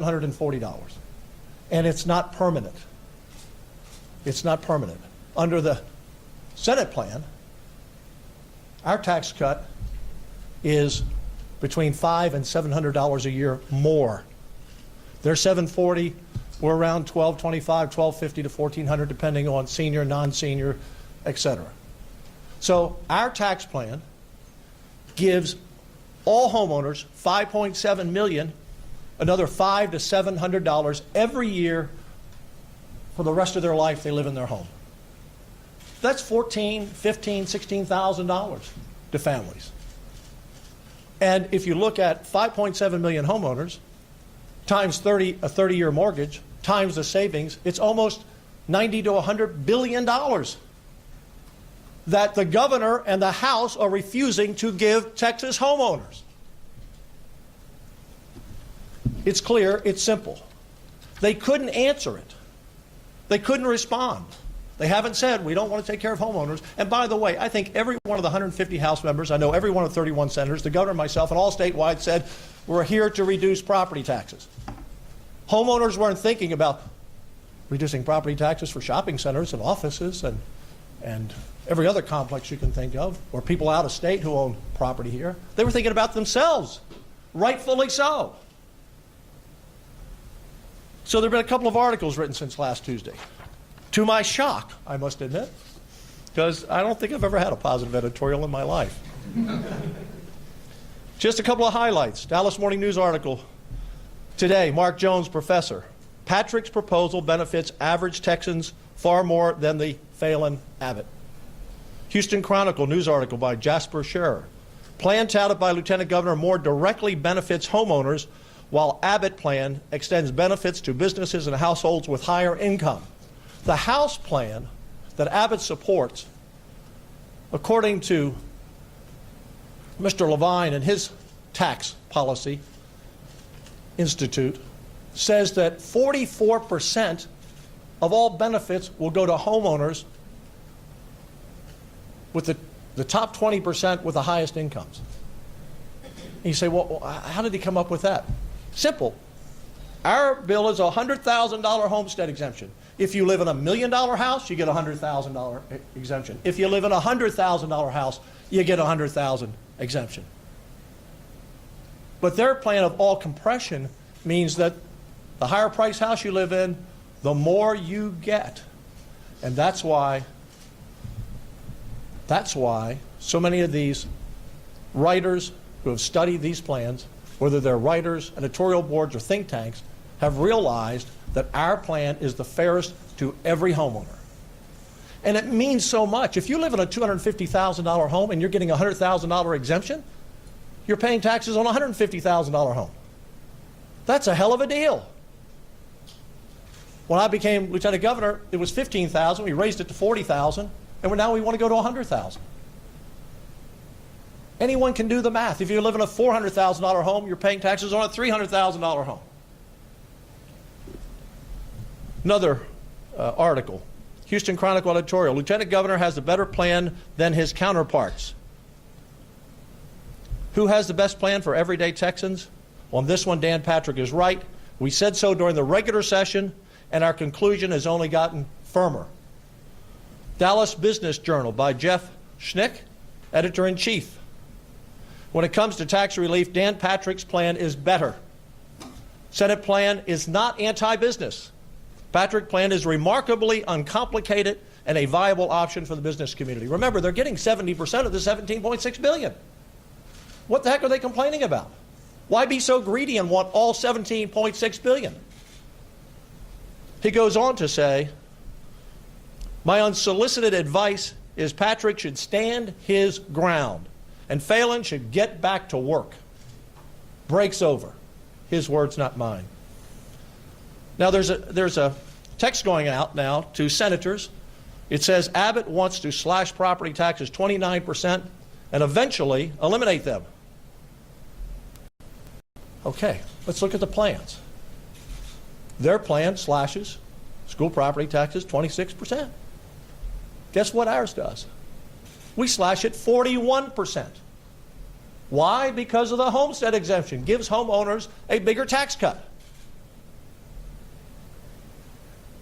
$140. And it's not permanent. It's not permanent. Under the Senate plan, our tax cut is between $500 and $700 a year more. They're $740. We're around $1,225, $1,250 to $1,400, depending on senior, non-senior, etc. So our tax plan gives all homeowners $5.7 million, another $500 to $700 every year for the rest of their life they live in their home. That's $14,000, $15,000, $16,000 to families. And if you look at 5.7 million homeowners times a 30-year mortgage times the savings, it's almost $90 to $100 billion that the governor and the House are refusing to give Texas homeowners. It's clear, it's simple. They couldn't answer it. They couldn't respond. They haven't said, we don't want to take care of homeowners. And by the way, I think every one of the 150 House members, I know every one of the 31 senators, the governor, myself, and all statewide said, we're here to reduce property taxes. Homeowners weren't thinking about reducing property taxes for shopping centers and offices and every other complex you can think of, or people out of state who own property here. They were thinking about themselves, rightfully so. So there have been a couple of articles written since last Tuesday. To my shock, I must admit, because I don't think I've ever had a positive editorial in my life. Just a couple of highlights. Dallas Morning News article today, Mark Jones, professor. Patrick's proposal benefits average Texans far more than the Phelan Abbott. Houston Chronicle news article by Jasper Scherer. Plan touted by Lieutenant Governor more directly benefits homeowners, while Abbott plan extends benefits to businesses and households with higher income. The House plan that Abbott supports, according to Mr. Levine and his tax policy institute, says that 44% of all benefits will go to homeowners with the top 20% with the highest incomes. And you say, well, how did he come up with that? Simple. Our bill is a $100,000 homestead exemption. If you live in $1 million house, you get a $100,000 exemption. If you live in a $100,000 house, you get a $100,000 exemption. But their plan of all compression means that the higher price house you live in, the more you get. And that's why so many of these writers who have studied these plans, whether they're writers, editorial boards, or think tanks, have realized that our plan is the fairest to every homeowner. And it means so much. If you live in a $250,000 home and you're getting a $100,000 exemption, you're paying taxes on a $150,000 home. That's a hell of a deal. When I became lieutenant governor, it was $15,000. We raised it to $40,000, and now we want to go to $100,000. Anyone can do the math. If you live in a $400,000 home, you're paying taxes on a $300,000 home. Another article, Houston Chronicle editorial, Lieutenant Governor has a better plan than his counterparts. Who has the best plan for everyday Texans? On this one, Dan Patrick is right. We said so during the regular session, and our conclusion has only gotten firmer. Dallas Business Journal by Jeff Schnick, editor-in-chief. When it comes to tax relief, Dan Patrick's plan is better. Senate plan is not anti-business. Patrick's plan is remarkably uncomplicated and a viable option for the business community. Remember, they're getting 70% of the $17.6 billion. What the heck are they complaining about? Why be so greedy and want all $17.6 billion? He goes on to say, my unsolicited advice is Patrick should stand his ground and Phelan should get back to work. Break's over. His words, not mine. Now there's a text going out now to senators. It says Abbott wants to slash property taxes 29% and eventually eliminate them. Okay, let's look at the plans. Their plan slashes school property taxes 26%. Guess what ours does? We slash it 41%. Why? Because of the homestead exemption. Gives homeowners a bigger tax cut.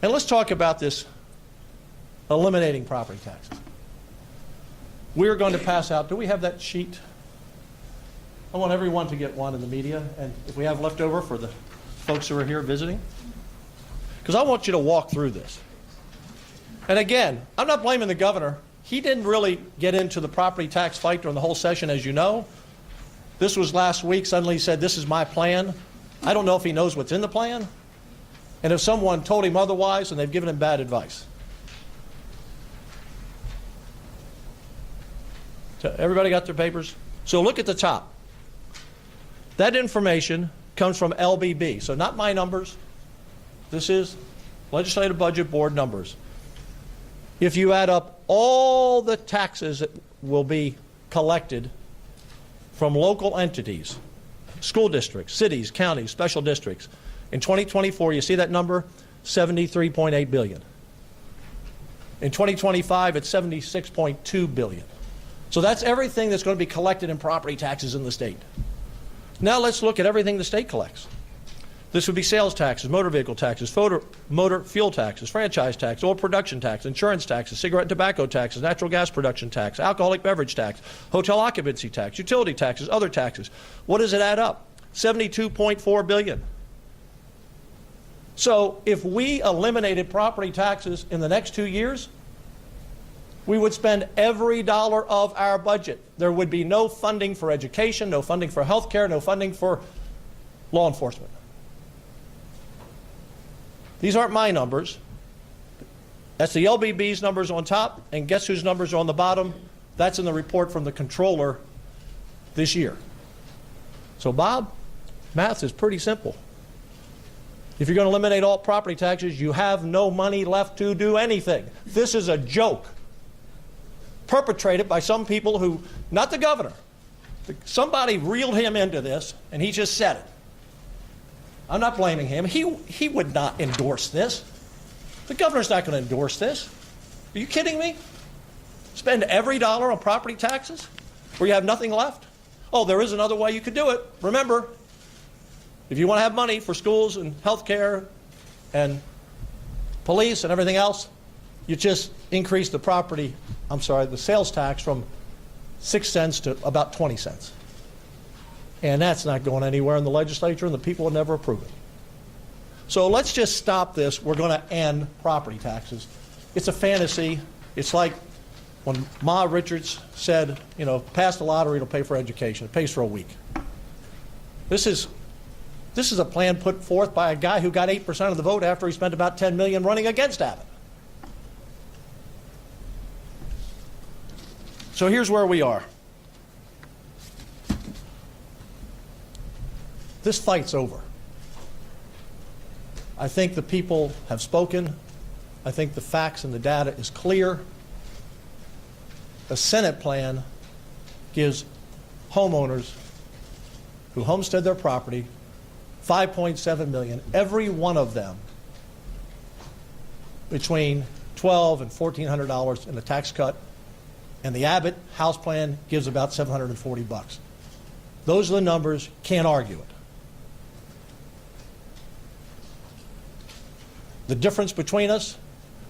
And let's talk about this eliminating property taxes. We're going to pass out, do we have that sheet? I want everyone to get one in the media, and if we have leftover for the folks who are here visiting. Because I want you to walk through this. And again, I'm not blaming the governor. He didn't really get into the property tax fight during the whole session, as you know. This was last week. Suddenly he said, this is my plan. I don't know if he knows what's in the plan. And if someone told him otherwise, then they've given him bad advice. So everybody got their papers? So look at the top. That information comes from LBB. So not my numbers. This is Legislative Budget Board numbers. If you add up all the taxes that will be collected from local entities, school districts, cities, counties, special districts, in 2024, you see that number? $73.8 billion. In 2025, it's $76.2 billion. So that's everything that's going to be collected in property taxes in the state. Now let's look at everything the state collects. This would be sales taxes, motor vehicle taxes, motor fuel taxes, franchise tax, oil production tax, insurance taxes, cigarette and tobacco taxes, natural gas production tax, alcoholic beverage tax, hotel occupancy tax, utility taxes, other taxes. What does it add up? $72.4 billion. So if we eliminated property taxes in the next 2 years, we would spend every dollar of our budget. There would be no funding for education, no funding for health care, no funding for law enforcement. These aren't my numbers. That's the LBB's numbers on top, and guess whose numbers are on the bottom? That's in the report from the controller this year. So Bob, math is pretty simple. If you're going to eliminate all property taxes, you have no money left to do anything. This is a joke perpetrated by some people who, not the governor, somebody reeled him into this, and he just said it. I'm not blaming him. He would not endorse this. The governor's not going to endorse this. Are you kidding me? Spend every dollar on property taxes where you have nothing left? Oh, there is another way you could do it. Remember, if you want to have money for schools and health care and police and everything else, you just increase the sales tax from 6 cents to about 20 cents. And that's not going anywhere in the legislature, and the people will never approve it. So let's just stop this. We're going to end property taxes. It's a fantasy. It's like when Ma Richards said, you know, pass the lottery, it'll pay for education. It pays for a week. This is a plan put forth by a guy who got 8% of the vote after he spent about $10 million running against Abbott. So here's where we are. This fight's over. I think the people have spoken. I think the facts and the data is clear. The Senate plan gives homeowners who homestead their property $5.7 million, every one of them between $1,200 and $1,400 in a tax cut, and the Abbott House plan gives about $740. Those are the numbers. Can't argue it. The difference between us,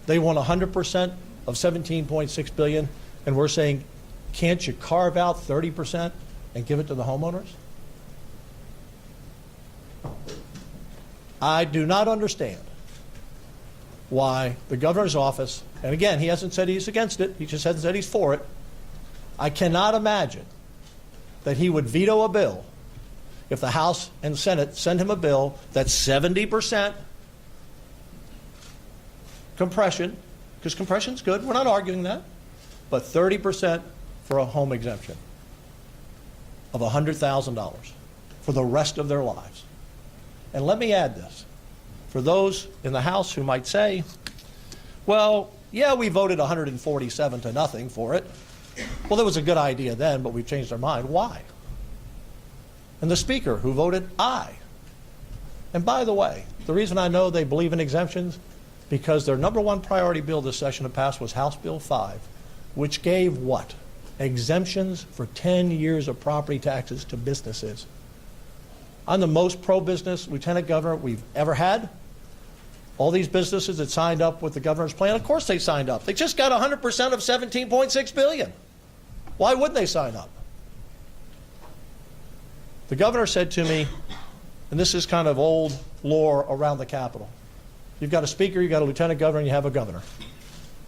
they want 100% of $17.6 billion, and we're saying, can't you carve out 30% and give it to the homeowners? I do not understand why the governor's office, and again, he hasn't said he's against it, he just hasn't said he's for it. I cannot imagine that he would veto a bill if the House and Senate send him a bill that's 70% compression, because compression's good, we're not arguing that, but 30% for a home exemption of $100,000 for the rest of their lives. And let me add this. For those in the House who might say, well, yeah, we voted 147 to nothing for it. Well, that was a good idea then, but we've changed our mind. Why? And the Speaker who voted aye. And by the way, the reason I know they believe in exemptions, because their number one priority bill this session to pass was House Bill 5, which gave what? Exemptions for 10 years of property taxes to businesses. I'm the most pro-business lieutenant governor we've ever had. All these businesses that signed up with the governor's plan, of course they signed up. They just got 100% of $17.6 billion. Why wouldn't they sign up? The governor said to me, and this is kind of old lore around the Capitol, you've got a speaker, you've got a lieutenant governor, and you have a governor.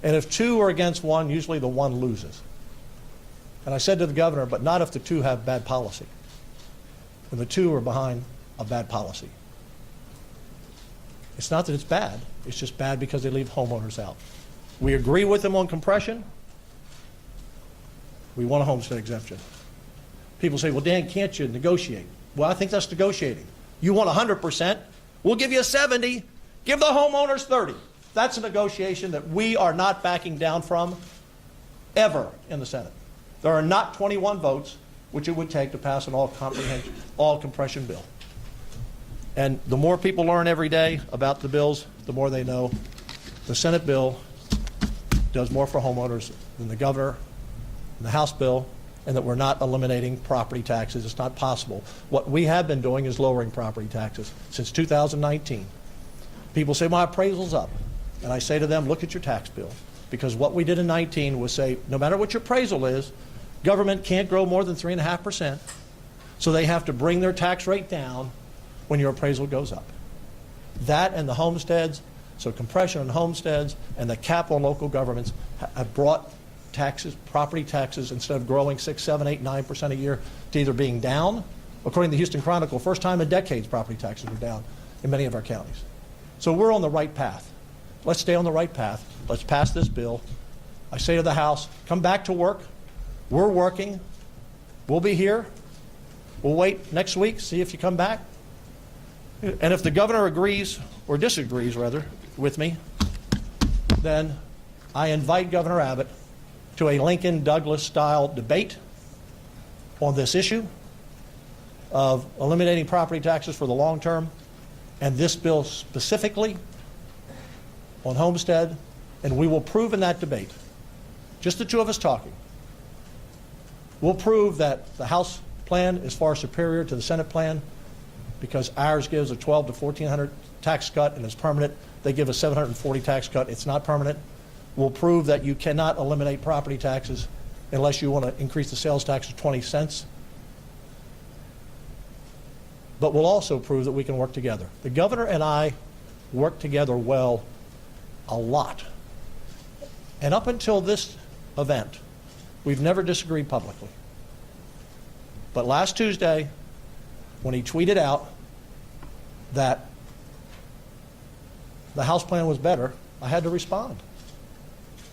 And if two are against one, usually the one loses. And I said to the governor, but not if the two have bad policy. And the two are behind a bad policy. It's not that it's bad, it's just bad because they leave homeowners out. We agree with them on compression. We want a homestead exemption. People say, well, Dan, can't you negotiate? Well, I think that's negotiating. You want 100%, we'll give you 70, give the homeowners 30. That's a negotiation that we are not backing down from ever in the Senate. There are not 21 votes, which it would take to pass an all-compression bill. And the more people learn every day about the bills, the more they know the Senate bill does more for homeowners than the governor and the House bill, and that we're not eliminating property taxes. It's not possible. What we have been doing is lowering property taxes since 2019. People say, my appraisal's up. And I say to them, look at your tax bill. Because what we did in 19 was say, no matter what your appraisal is, government can't grow more than 3.5%. So they have to bring their tax rate down when your appraisal goes up. That and the homesteads, so compression on homesteads and the cap on local governments have brought taxes, property taxes, instead of growing 6, 7, 8, 9% a year, to either being down. According to the Houston Chronicle, first time in decades property taxes were down in many of our counties. So we're on the right path. Let's stay on the right path. Let's pass this bill. I say to the House, come back to work. We're working. We'll be here. We'll wait next week, see if you come back. And if the governor agrees, or disagrees rather, with me, then I invite Governor Abbott to a Lincoln Douglas style debate on this issue of eliminating property taxes for the long term, and this bill specifically on homestead, and we will prove in that debate, just the two of us talking, we'll prove that the House plan is far superior to the Senate plan because ours gives a $1,200 to $1,400 tax cut and it's permanent. They give a $740 tax cut. It's not permanent. We'll prove that you cannot eliminate property taxes unless you want to increase the sales tax to 20 cents. But we'll also prove that we can work together. The governor and I work together well a lot. And up until this event, we've never disagreed publicly. But last Tuesday, when he tweeted out that the House plan was better, I had to respond.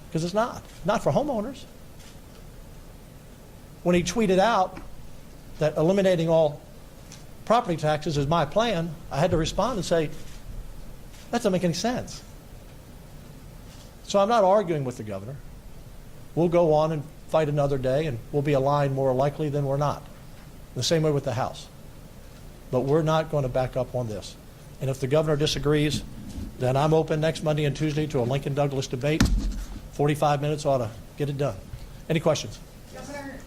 Because it's not for homeowners. When he tweeted out that eliminating all property taxes is my plan, I had to respond and say, that doesn't make any sense. So I'm not arguing with the governor. We'll go on and fight another day, and we'll be aligned more likely than we're not. The same way with the House. But we're not going to back up on this. And if the governor disagrees, then I'm open next Monday and Tuesday to a Lincoln Douglas debate. 45 minutes ought to get it done. Any questions? Governor,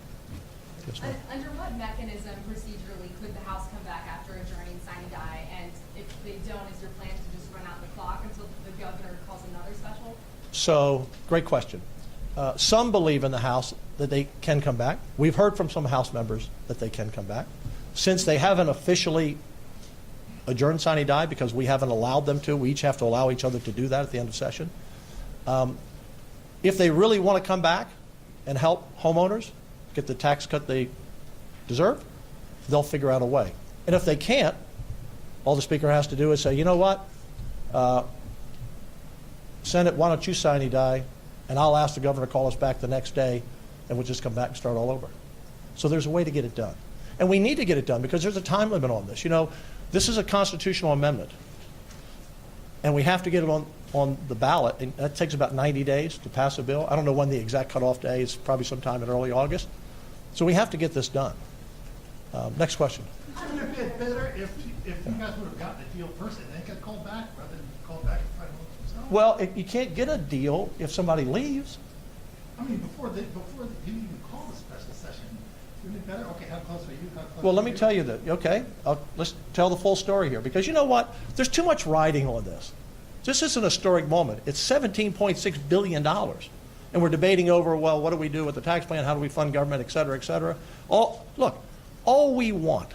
Yes, under what mechanism procedurally could the House come back after adjourning sine die? And if they don't, is your plan to just run out the clock until the governor calls another special? So, great question. Some believe in the House that they can come back. We've heard from some House members that they can come back. Since they haven't officially adjourned sine die, because we haven't allowed them to, we each have to allow each other to do that at the end of session. If they really want to come back and help homeowners get the tax cut they deserve, they'll figure out a way. And if they can't, all the Speaker has to do is say, you know what, Senate, why don't you sine die, and I'll ask the governor to call us back the next day, and we'll just come back and start all over. So there's a way to get it done. And we need to get it done because there's a time limit on this. You know, this is a constitutional amendment, and we have to get it on the ballot, and that takes about 90 days to pass a bill. I don't know when the exact cutoff day is, probably sometime in early August. So we have to get this done. Next question. Wouldn't it have been better if you guys would have gotten a deal first and then got called back rather than called back and try to look themselves? Well, you can't get a deal if somebody leaves. I mean, before you even call the special session, wouldn't it be better? Okay, how close are you? How close Well, are let me tell you that, okay? Let's tell the full story here, because you know what? There's too much riding on this. This is an historic moment. It's $17.6 billion. And we're debating over, well, what do we do with the tax plan? How do we fund government, et cetera, et cetera. Look, all we want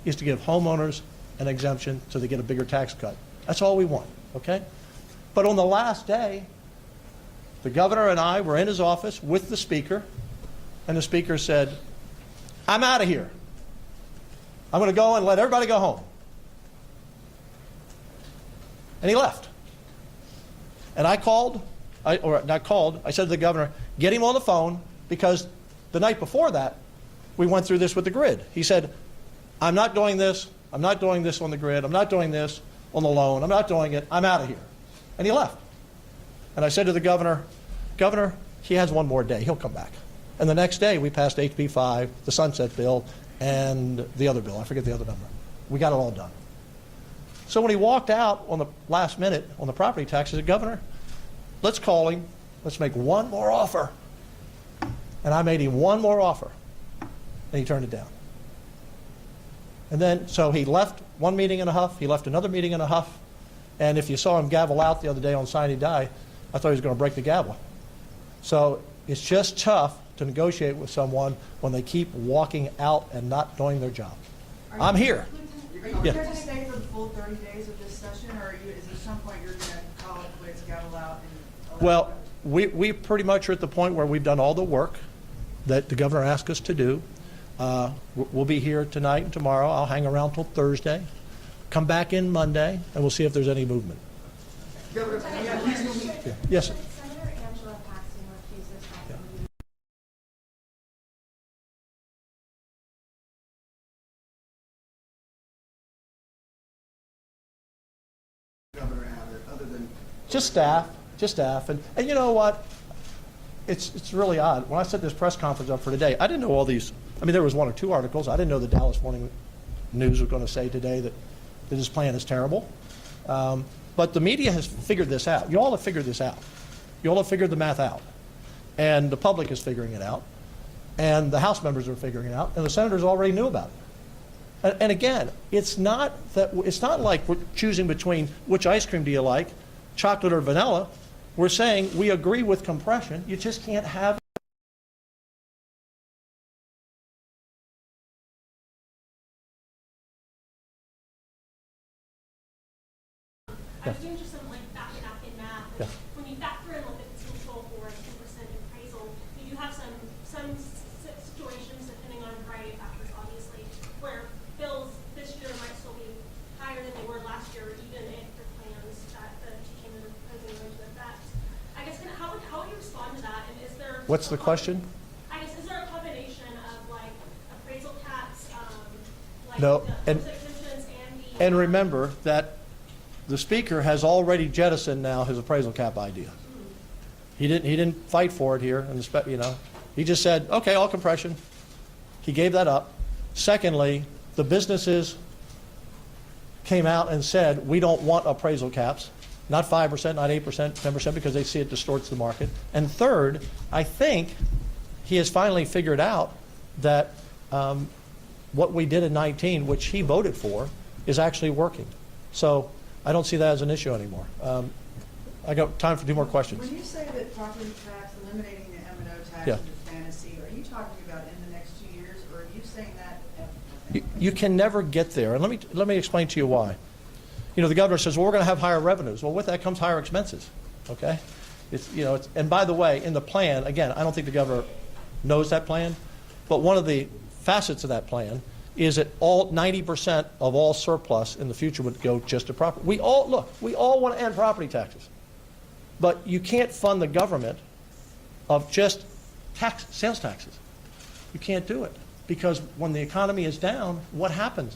is to give homeowners an exemption so they get a bigger tax cut. That's all we want, okay? But on the last day, the governor and I were in his office with the speaker, and the speaker said, I'm out of here. I'm going to go and let everybody go home. And he left. And I said to the governor, get him on the phone, because the night before that, we went through this with the grid. He said, I'm not doing this. I'm not doing this on the grid. I'm not doing this on the loan. I'm not doing it. I'm out of here. And he left. And I said to the governor, Governor, he has one more day. He'll come back. And the next day, we passed HB 5, the sunset bill, and the other bill. I forget the other number. We got it all done. So when he walked out on the last minute on the property tax, I said, Governor, let's call him. Let's make one more offer. And I made him one more offer. And he turned it down. And then, so he left one meeting in a huff. He left another meeting in a huff. And if you saw him gavel out the other day on Sine Die, I thought he was going to break the gavel. So it's just tough to negotiate with someone when they keep walking out and not doing their job. I'm here. Are you Yeah. going to stay for the full 30 days of this session, or is there some point you're going to call it quits, gavel out, and allow Well, votes? we pretty much are at the point where we've done all the work that the governor asked us to do. We'll be here tonight and tomorrow. I'll hang around till Thursday. Come back in Monday, and we'll see if there's any movement. Governor, Yeah. Yes, sir. Senator Angela Paxton refuses that. Governor Abbott, other than Just staff. And you know what? It's really odd. When I set this press conference up for today, I didn't know all these. I mean, there was one or two articles. I didn't know the Dallas Morning News was going to say today that this plan is terrible. But the media has figured this out. You all have figured this out. You all have figured the math out. And the public is figuring it out. And the House members are figuring it out. And the senators already knew about it. And again, it's not like we're choosing between which ice cream do you like, chocolate or vanilla. We're saying we agree with compression. You just can't have I was doing just some like back napkin math. Yeah. When you factor in like the potential for a 2% appraisal, you do have some situations, depending on a variety of factors, obviously, where bills this year might still be higher than they were last year, even if the plans that the team is proposing go into effect. I guess how would you respond to that? And is there What's the question? I guess is there a combination of like appraisal caps, like No, the and- exemptions and the And remember that the speaker has already jettisoned now his appraisal cap idea. He didn't fight for it here, and he just said, okay, all compression. He gave that up. Secondly, the businesses came out and said, we don't want appraisal caps, not 5%, not 8%, 10%, because they see it distorts the market. And third, I think he has finally figured out that what we did in 19, which he voted for, is actually working. So I don't see that as an issue anymore. I got time for 2 more questions. when you say that property tax, eliminating the M&O tax Yeah. is a fantasy, are you talking about in the next 2 years, or are you saying that? You can never get there, and let me explain to you why. The governor says, well, we're going to have higher revenues. Well, with that comes higher expenses, okay? And by the way, in the plan, again, I don't think the governor knows that plan, but one of the facets of that plan is that 90% of all surplus in the future would go just to property. We all want to end property taxes, but you can't fund the government of just sales taxes. You can't do it, because when the economy is down, what happens?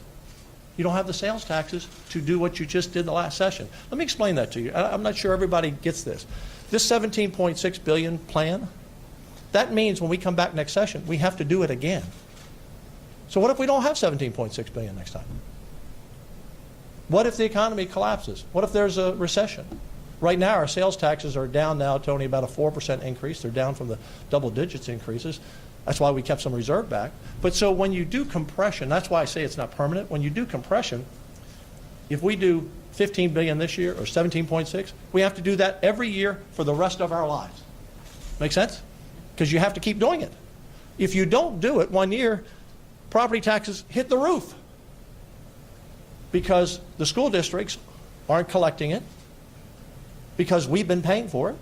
You don't have the sales taxes to do what you just did the last session. Let me explain that to you. I'm not sure everybody gets this. This $17.6 billion plan, that means when we come back next session, we have to do it again. So what if we don't have $17.6 billion next time? What if the economy collapses? What if there's a recession? Right now, our sales taxes are down now to only about a 4% increase. They're down from the double digits increases. That's why we kept some reserve back. But so when you do compression, that's why I say it's not permanent. When you do compression, if we do 15 billion this year or 17.6, we have to do that every year for the rest of our lives. Make sense? Because you have to keep doing it. If you don't do it one year, property taxes hit the roof because the school districts aren't collecting it because we've been paying for it,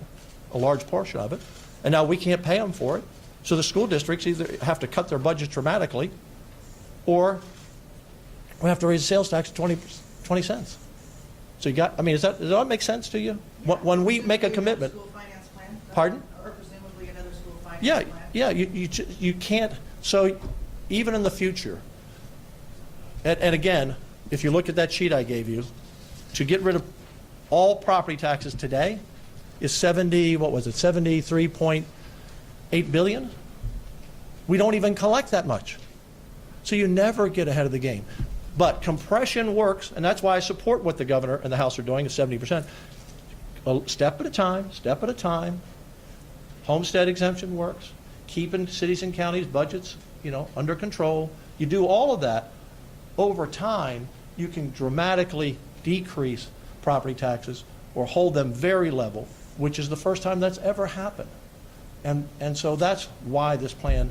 a large portion of it, and now we can't pay them for it. So the school districts either have to cut their budgets dramatically or we have to raise the sales tax 20 cents. So you got, I mean, does that make sense to you? When we make a commitment. School finance plan? Pardon? Or presumably another school finance Yeah, plan? yeah, you can't, so even in the future, and again, if you look at that sheet I gave you, to get rid of all property taxes today is 73.8 billion? We don't even collect that much. So you never get ahead of the game. But compression works, and that's why I support what the governor and the House are doing at 70%. A step at a time. Homestead exemption works. Keeping cities and counties' budgets, under control. You do all of that, over time, you can dramatically decrease property taxes or hold them very level, which is the first time that's ever happened. And so that's why this plan,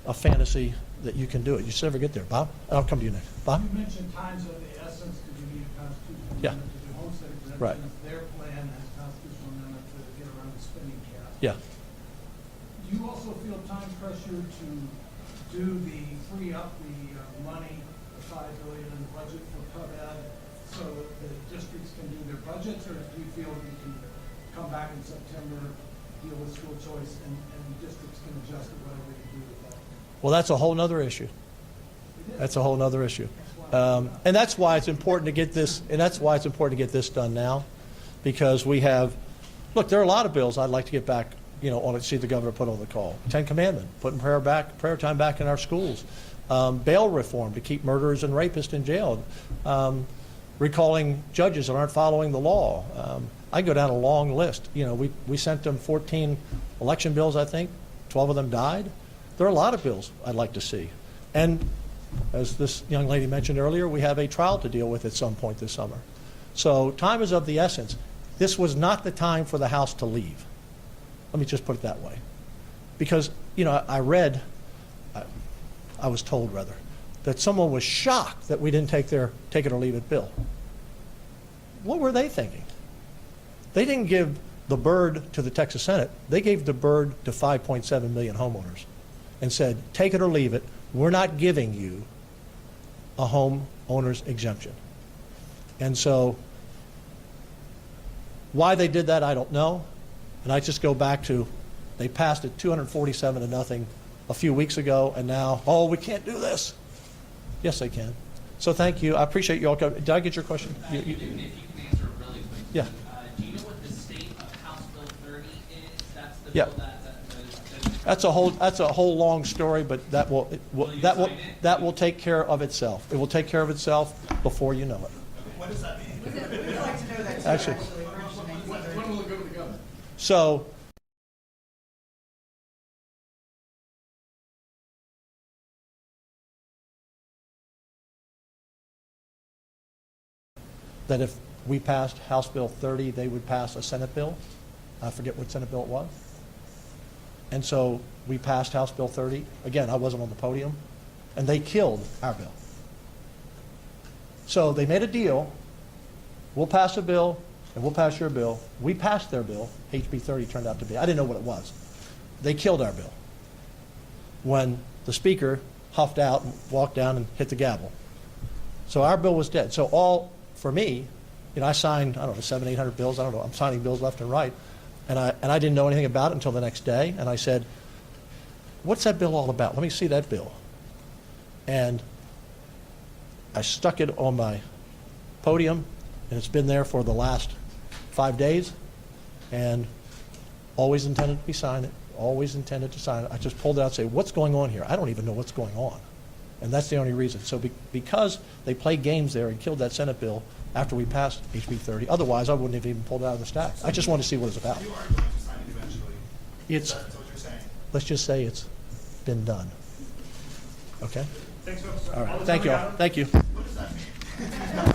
a fantasy that you can do it. You just never get there. Bob? I'll come to you next. Bob? You mentioned times of the essence because you need a constitutional Yeah. amendment to do homestead exemption. Right. Their plan has constitutional amendment to get around the spending cap. Yeah. Do you also feel time pressure to free up the money, the $5 billion in the budget for PubEd so that the districts can do their budgets, or do you feel you can come back in September, deal with school choice, and districts can adjust to whatever you do with that? Well, that's a whole nother issue. That's a whole nother issue. And that's why it's important to get this, done now, because we have, look, there are a lot of bills I'd like to get back, on it, see the governor put on the call. 10 Commandment, putting prayer time back in our schools. Bail reform to keep murderers and rapists in jail. Recalling judges that aren't following the law. I go down a long list. We sent them 14 election bills, I think. 12 of them died. There are a lot of bills I'd like to see. And as this young lady mentioned earlier, we have a trial to deal with at some point this summer. So time is of the essence. This was not the time for the House to leave. Let me just put it that way. Because, I was told rather, that someone was shocked that we didn't take it or leave it bill. What were they thinking? They didn't give the bird to the Texas Senate. They gave the bird to 5.7 million homeowners and said, take it or leave it. We're not giving you a homeowner's exemption. And so why they did that, I don't know. And I just go back to, they passed it 247-0 a few weeks ago, and now, we can't do this. Yes, they can. So thank you. I appreciate you all coming. Did I get your question? If you can answer it really quickly. Yeah. Do you know what the state of House Bill 30 is? That's the Yeah. bill That's a whole long story, but that will take care of itself. It will take care of itself before you know it. What does that mean? We'd like to know that too, Actually- actually. When will it go to the governor? So that if we passed House Bill 30, they would pass a Senate bill. I forget what Senate bill it was. And so we passed House Bill 30. Again, I wasn't on the podium. And they killed our bill. So they made a deal. We'll pass a bill, and we'll pass your bill. We passed their bill. HB 30 turned out to be. I didn't know what it was. They killed our bill when the speaker huffed out and walked down and hit the gavel. So our bill was dead. So all, for me, I signed, 700, 800 bills. I don't know. I'm signing bills left and right. And I didn't know anything about it until the next day. And I said, what's that bill all about? Let me see that bill. And I stuck it on my podium, and it's been there for the last 5 days, and always intended to be signed. Always intended to sign it. I just pulled it out and say, what's going on here? I don't even know what's going on. And that's the only reason. So because they played games there and killed that Senate bill after we passed HB 30, otherwise I wouldn't have even pulled it out of the stack. I just wanted to see what it's about. You are going to sign it eventually. It's, That's what you're saying. let's just say it's been done. Okay? Thanks, folks. All right. Thank you all. Thank you. What does that mean?